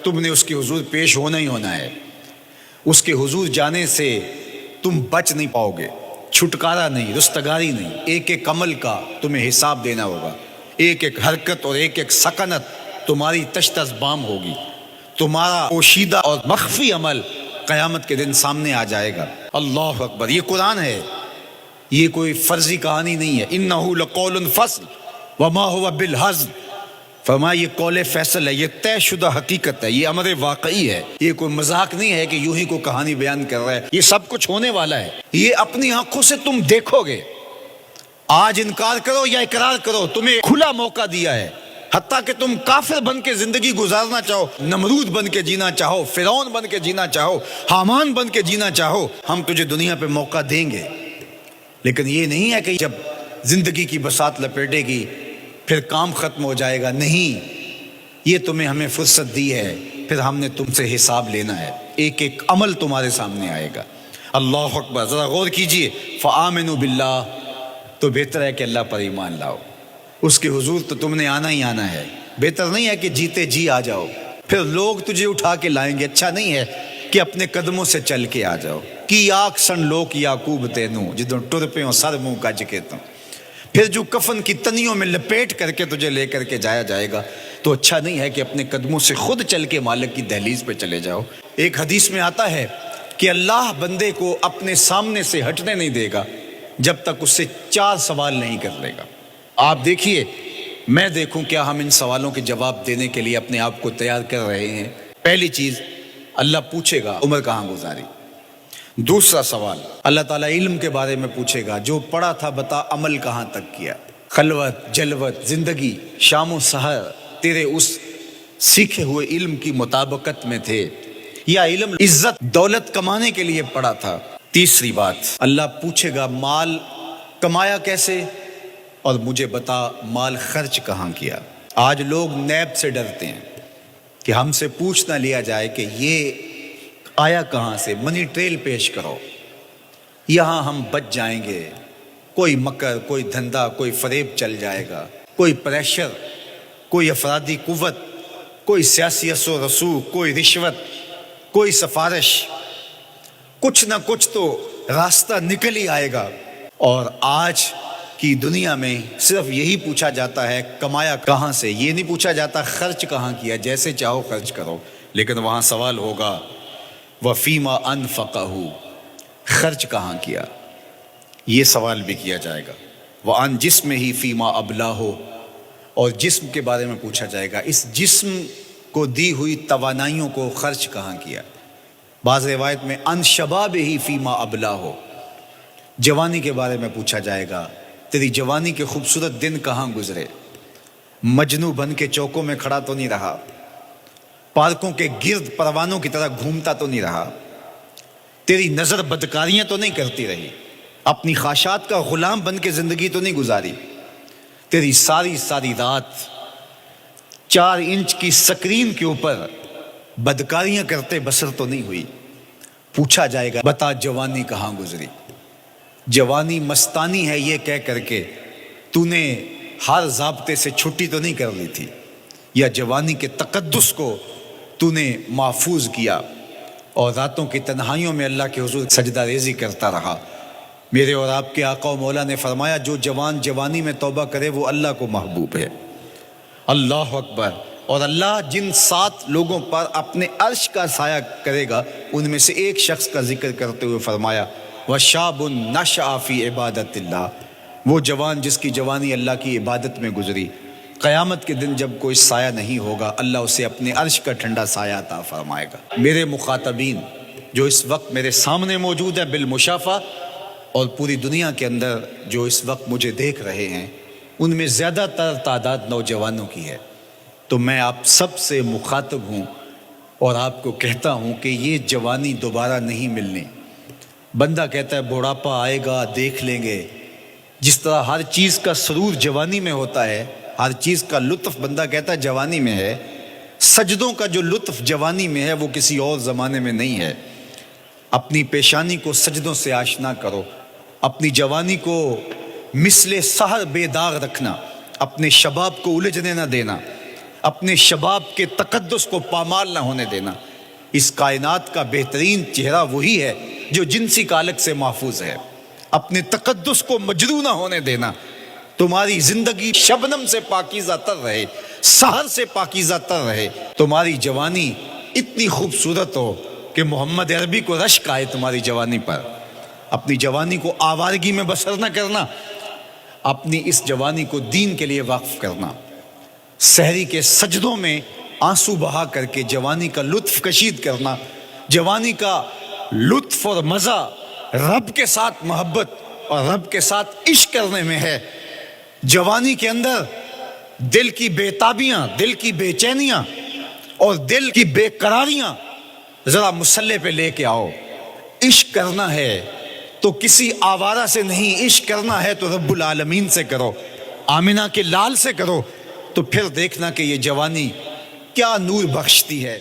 تم نے اس کے حضور پیش ہونا ہی ہونا ہے. اس کے حضور جانے سے تم بچ نہیں پاؤ گے، چھٹکارا نہیں، رستگاری نہیں. ایک ایک عمل کا تمہیں حساب دینا ہوگا، ایک ایک حرکت اور ایک ایک سکنت تمہاری تشت بام ہوگی. تمہارا پوشیدہ اور مخفی عمل قیامت کے دن سامنے آ جائے گا. اللہ اکبر. یہ قرآن ہے، یہ کوئی فرضی کہانی نہیں ہے. انہ لقول فصل وما هو بالہزل. فرمایا یہ قول فیصل ہے، یہ طے شدہ حقیقت ہے، یہ امر واقعی ہے. یہ کوئی مذاق نہیں ہے کہ یوں ہی کوئی کہانی بیان کر رہا ہے. یہ سب کچھ ہونے والا ہے، یہ اپنی آنکھوں سے تم دیکھو گے. آج انکار کرو یا اقرار کرو، تمہیں کھلا موقع دیا ہے. حتیٰ کہ تم کافر بن کے زندگی گزارنا چاہو، نمرود بن کے جینا چاہو، فرعون بن کے جینا چاہو، حامان بن کے جینا چاہو، ہم تجھے دنیا پہ موقع دیں گے. لیکن یہ نہیں ہے کہ جب زندگی کی بساط لپیٹے گی پھر کام ختم ہو جائے گا. نہیں، یہ تمہیں ہمیں فرصت دی ہے، پھر ہم نے تم سے حساب لینا ہے. ایک ایک عمل تمہارے سامنے آئے گا. اللہ اکبر. ذرا غور کیجئے. فآمنوا باللہ، تو بہتر ہے کہ اللہ پر ایمان لاؤ. اس کے حضور تو تم نے آنا ہی آنا ہے. بہتر نہیں ہے کہ جیتے جی آ جاؤ، پھر لوگ تجھے اٹھا کے لائیں گے. اچھا نہیں ہے کہ اپنے قدموں سے چل کے آ جاؤ. کی آنکھ سن لوک یعقوب تینوں جدوں ٹر پہ سر منہ کج کے تم. پھر جو کفن کی تنیوں میں لپیٹ کر کے تجھے لے کر کے جایا جائے گا، تو اچھا نہیں ہے کہ اپنے قدموں سے خود چل کے مالک کی دہلیز پہ چلے جاؤ. ایک حدیث میں آتا ہے کہ اللہ بندے کو اپنے سامنے سے ہٹنے نہیں دے گا جب تک اس سے 4 سوال نہیں کر لے گا. آپ دیکھیے، میں دیکھوں کیا ہم ان سوالوں کے جواب دینے کے لیے اپنے آپ کو تیار کر رہے ہیں. پہلی چیز، اللہ پوچھے گا عمر کہاں گزاری. دوسرا سوال، اللہ تعالیٰ علم کے بارے میں پوچھے گا. جو پڑھا تھا بتا، عمل کہاں تک کیا. خلوت، جلوت، زندگی، شام و سحر تیرے اس سیکھے ہوئے علم کی مطابقت میں تھے، یا علم عزت دولت کمانے کے لیے پڑھا تھا. تیسری بات، اللہ پوچھے گا مال کمایا کیسے، اور مجھے بتا مال خرچ کہاں کیا. آج لوگ نیب سے ڈرتے ہیں کہ ہم سے پوچھ نہ لیا جائے کہ یہ آیا کہاں سے. منی ٹریل پیش کرو، یہاں ہم بچ جائیں گے. کوئی مکر، کوئی دھندا، کوئی فریب چل جائے گا، کوئی پریشر، کوئی افرادی قوت، کوئی سیاسی اثر و رسوخ، کوئی رشوت، کوئی سفارش، کچھ نہ کچھ تو راستہ نکل ہی آئے گا. اور آج کی دنیا میں صرف یہی پوچھا جاتا ہے کمایا کہاں سے. یہ نہیں پوچھا جاتا خرچ کہاں کیا. جیسے چاہو خرچ کرو، لیکن وہاں سوال ہوگا وفیما انفقہ، خرچ کہاں کیا. یہ سوال بھی کیا جائے گا. وعن جسم ہی فیما ابلاہ، اور جسم کے بارے میں پوچھا جائے گا اس جسم کو دی ہوئی توانائیوں کو خرچ کہاں کیا. بعض روایت میں ان شباب ہی فیما ابلاہ، جوانی کے بارے میں پوچھا جائے گا تیری جوانی کے خوبصورت دن کہاں گزرے. مجنو بن کے چوکوں میں کھڑا تو نہیں رہا، پارکوں کے گرد پروانوں کی طرح گھومتا تو نہیں رہا، تیری نظر بدکاریاں تو نہیں کرتی رہی، اپنی خواہشات کا غلام بن کے زندگی تو نہیں گزاری، تیری ساری رات 4 انچ کی سکرین کے اوپر بدکاریاں کرتے بسر تو نہیں ہوئی. پوچھا جائے گا بتا جوانی کہاں گزری. جوانی مستانی ہے یہ کہہ کر کے تو نے ہر ضابطے سے چھٹی تو نہیں کر لی تھی، یا جوانی کے تقدس کو تو نے محفوظ کیا اور راتوں کی تنہائیوں میں اللہ کے حضور سجدہ ریزی کرتا رہا. میرے اور آپ کے آقا و مولا نے فرمایا جو جوان جوانی میں توبہ کرے وہ اللہ کو محبوب ہے. اللہ اکبر. اور اللہ جن 7 لوگوں پر اپنے عرش کا سایہ کرے گا ان میں سے ایک شخص کا ذکر کرتے ہوئے فرمایا وَشَابٌ نَشَأَ فِي عِبَادَةِ اللَّهِ، وہ جوان جس کی جوانی اللہ کی عبادت میں گزری. قیامت کے دن جب کوئی سایہ نہیں ہوگا اللہ اسے اپنے عرش کا ٹھنڈا سایہ عطا فرمائے گا. میرے مخاطبین جو اس وقت میرے سامنے موجود ہیں بالمشافہ، اور پوری دنیا کے اندر جو اس وقت مجھے دیکھ رہے ہیں، ان میں زیادہ تر تعداد نوجوانوں کی ہے. تو میں آپ سب سے مخاطب ہوں اور آپ کو کہتا ہوں کہ یہ جوانی دوبارہ نہیں ملنی. بندہ کہتا ہے بڑھاپا آئے گا دیکھ لیں گے. جس طرح ہر چیز کا سرور جوانی میں ہوتا ہے، ہر چیز کا لطف بندہ کہتا ہے جوانی میں ہے، سجدوں کا جو لطف جوانی میں ہے وہ کسی اور زمانے میں نہیں ہے. اپنی پیشانی کو سجدوں سے آشنا کرو، اپنی جوانی کو مثل سحر بے داغ رکھنا، اپنے شباب کو الجھنے نہ دینا، اپنے شباب کے تقدس کو پامال نہ ہونے دینا۔ اس کائنات کا بہترین چہرہ وہی ہے جو جنسی کالک سے محفوظ ہے۔ اپنے تقدس کو مجروح نہ ہونے دینا۔ تمہاری زندگی شبنم سے پاکیزہ تر رہے، سحر سے پاکیزہ تر رہے۔ تمہاری جوانی اتنی خوبصورت ہو کہ محمد عربی کو رشک آئے تمہاری جوانی پر۔ اپنی جوانی کو آوارگی میں بسر نہ کرنا، اپنی اس جوانی کو دین کے لیے وقف کرنا۔ سحری کے سجدوں میں آنسو بہا کر کے جوانی کا لطف کشید کرنا۔ جوانی کا لطف اور مزہ رب کے ساتھ محبت اور رب کے ساتھ عشق کرنے میں ہے۔ جوانی کے اندر دل کی بے تابیاں، دل کی بے چینیاں اور دل کی بے قراریاں ذرا مسلح پہ لے کے آؤ۔ عشق کرنا ہے تو کسی آوارہ سے نہیں، عشق کرنا ہے تو رب العالمین سے کرو، آمنہ کے لال سے کرو، تو پھر دیکھنا کہ یہ جوانی کیا نور بخشتی ہے۔